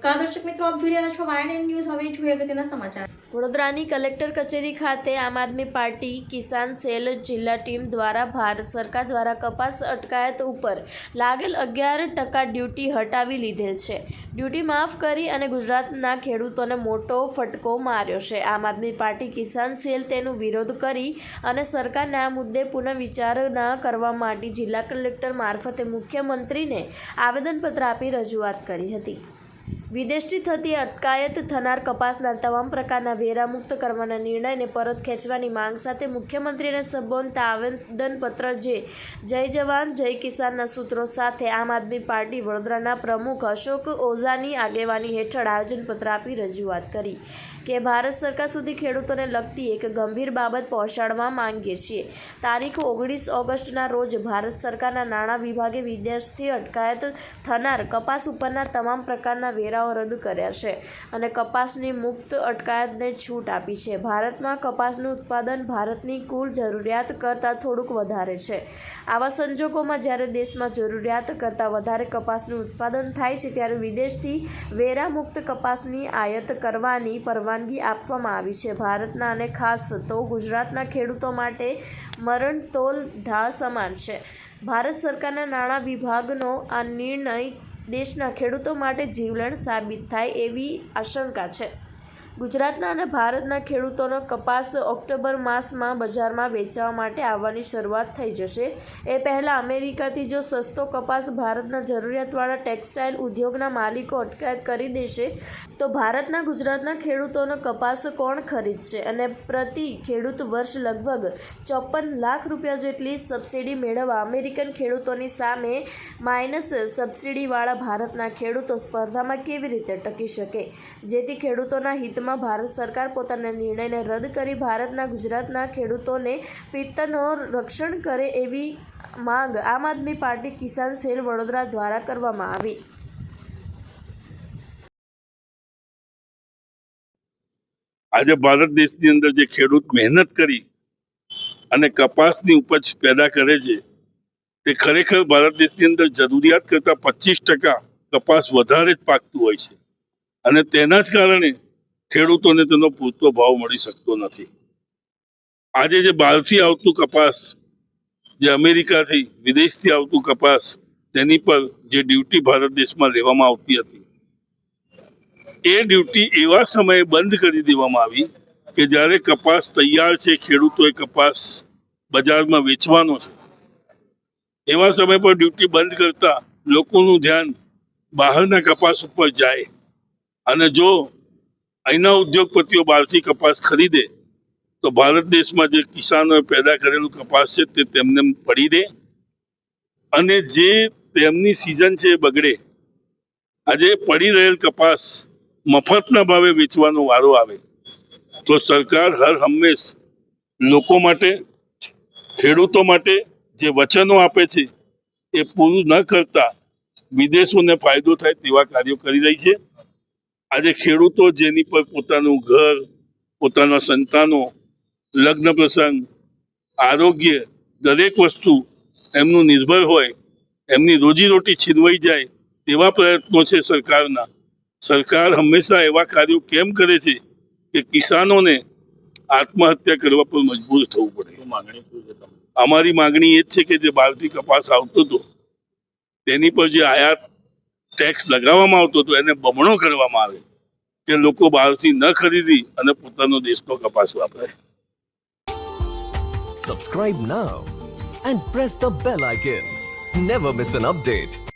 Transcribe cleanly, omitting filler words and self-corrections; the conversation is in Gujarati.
નમસ્કાર દર્શક મિત્રો, આપ જોઈ રહ્યા છો YNN ન્યૂઝ। હવે જોઈએ અગત્યના સમાચાર। વડોદરાની કલેક્ટર કચેરી ખાતે આમ આદમી પાર્ટી કિસાન સેલ જિલ્લા ટીમ દ્વારા ભારત સરકાર દ્વારા કપાસ અટકાયત ઉપર લાગેલ 11% ડ્યુટી હટાવી લીધેલ છે। ડ્યુટી માફ કરી અને ગુજરાતના ખેડૂતોને મોટો ફટકો માર્યો છે। આમ આદમી પાર્ટી કિસાન સેલ તેનો વિરોધ કરી અને સરકારને આ મુદ્દે પુનઃવિચારણા કરવા માટે જિલ્લા કલેક્ટર મારફતે મુખ્યમંત્રીને આવેદનપત્ર આપી રજૂઆત કરી હતી। વિદેશથી થતી અટકાયત થનાર કપાસના તમામ પ્રકારના વેરા મુક્ત કરવાના નિર્ણયને પરત ખેંચવાની માંગ સાથે મુખ્યમંત્રીને સંબોધતા આવેદનપત્ર જે જય જવાન જય કિસાનના સૂત્રો સાથે આમ આદમી પાર્ટી વડોદરાના પ્રમુખ અશોક ઓઝાની આગેવાની હેઠળ આયોજનપત્ર આપી રજૂઆત કરી કે ભારત સરકાર સુધી ખેડૂતોને લગતી એક ગંભીર બાબત પહોંચાડવા માંગીએ છીએ। તારીખ 19 ઓગસ્ટના રોજ ભારત સરકારના નાણાં વિભાગે વિદેશથી અટકાયત થનાર કપાસ ઉપરના તમામ પ્રકારના વેરાઓ રદ કર્યા છે અને કપાસની મુક્ત અટકાયતને છૂટ આપી છે। ભારતમાં કપાસનું ઉત્પાદન ભારતની કુલ જરૂરિયાત કરતાં થોડુંક વધારે છે। આવા સંજોગોમાં જ્યારે દેશમાં જરૂરિયાત કરતાં વધારે કપાસનું ઉત્પાદન થાય છે ત્યારે વિદેશથી વેરા મુક્ત કપાસની આયાત કરવાની પરવાનગી આપવામાં આવી છે। ભારતના અને ખાસ તો ગુજરાતના ખેડૂતો માટે મરણતોલ ઢા સમાન છે। ભારત સરકારના નાણાં વિભાગનો આ નિર્ણય દેશના ખેડૂતો માટે જીવલેણ સાબિત થાય એવી આશંકા છે। ગુજરાતના અને ભારતના ખેડૂતોનો કપાસ ઓક્ટોબર માસમાં બજારમાં વેચવા માટે આવવાની શરૂઆત થઈ જશે। એ પહેલાં અમેરિકાથી જો સસ્તો કપાસ ભારતના જરૂરિયાતવાળા ટેક્સટાઇલ ઉદ્યોગના માલિકો અટકાયત કરી દેશે તો ભારતના ગુજરાતના ખેડૂતોનો કપાસ કોણ ખરીદશે અને પ્રતિ ખેડૂત વર્ષ લગભગ 54 લાખ રૂપિયા જેટલી સબસિડી મેળવવા અમેરિકન ખેડૂતોની સામે માઇનસ સબસિડીવાળા ભારતના ખેડૂતો સ્પર્ધામાં કેવી રીતે ટકી શકે? જેથી ખેડૂતોના હિતમાં ભારત સરકાર પોતાના નિર્ણયને રદ કરી ભારતના ગુજરાતના ખેડૂતોને પિત્તનો રક્ષણ કરે એવી માંગ આમ આદમી પાર્ટી કિસાન સેલ વડોદરા દ્વારા કરવામાં આવી। આજે ભારત દેશની અંદર જે ખેડૂત મહેનત કરી અને કપાસની ઉપજ પેદા કરે છે તે ખરેખર ભારત દેશની અંદર જરૂરિયાત કરતા 25% કપાસ વધારે જ પાકતું હોય છે અને તેના જ કારણે ખેડૂતોને તેનો પૂરતો ભાવ મળી શકતો નથી। આજે જે બહારથી આવતું કપાસ, જે અમેરિકાથી વિદેશથી આવતું કપાસ, તેની પર જે ડ્યુટી ભારત દેશમાં લેવામાં આવતી હતી એ ડ્યુટી એવા સમયે બંધ કરી દેવામાં આવી કે જ્યારે કપાસ તૈયાર છે, ખેડૂતોએ કપાસ બજારમાં વેચવાનો છે, એવા સમય પર ડ્યુટી બંધ કરતા લોકોનું ધ્યાન બહારના કપાસ ઉપર જાય અને જો અહીંના ઉદ્યોગપતિઓ બહારથી કપાસ ખરીદે તો ભારત દેશમાં જે કિસાનોએ પેદા કરેલું કપાસ છે તે તેમને પડી દે અને જે તેમની સિઝન છે એ બગડે। આજે પડી રહેલ કપાસ મફતના ભાવે વેચવાનો વારો આવે તો સરકાર હર હંમેશ લોકો માટે, ખેડૂતો માટે જે વચનો આપે છે એ પૂરું ન કરતા વિદેશોને ફાયદો થાય તેવા કાર્યો કરી રહી છે। આજે ખેડૂતો જેની પર પોતાનું ઘર, પોતાના સંતાનો, લગ્ન પ્રસંગ, આરોગ્ય દરેક વસ્તુ એમનું નિર્ભર હોય, એમની રોજીરોટી છીનવાઈ જાય તેવા પ્રયત્નો છે સરકારના। સરકાર હંમેશા એવા કાર્યો કેમ કરે છે કે કિસાનોને આત્મહત્યા કરવા પર મજબૂર થવું પડે? અમારી માગણી એ જ છે કે જે બહારથી કપાસ આવતો હતો તેની પર જે આયાત ટેક્સ લગાવવામાં આવતો હતો એને બમણો કરવામાં આવે કે લોકો બહારથી ન ખરીદી અને પોતાનો દેશનો કપાસ વાપરે। Subscribe now and press the bell icon. Never miss an update.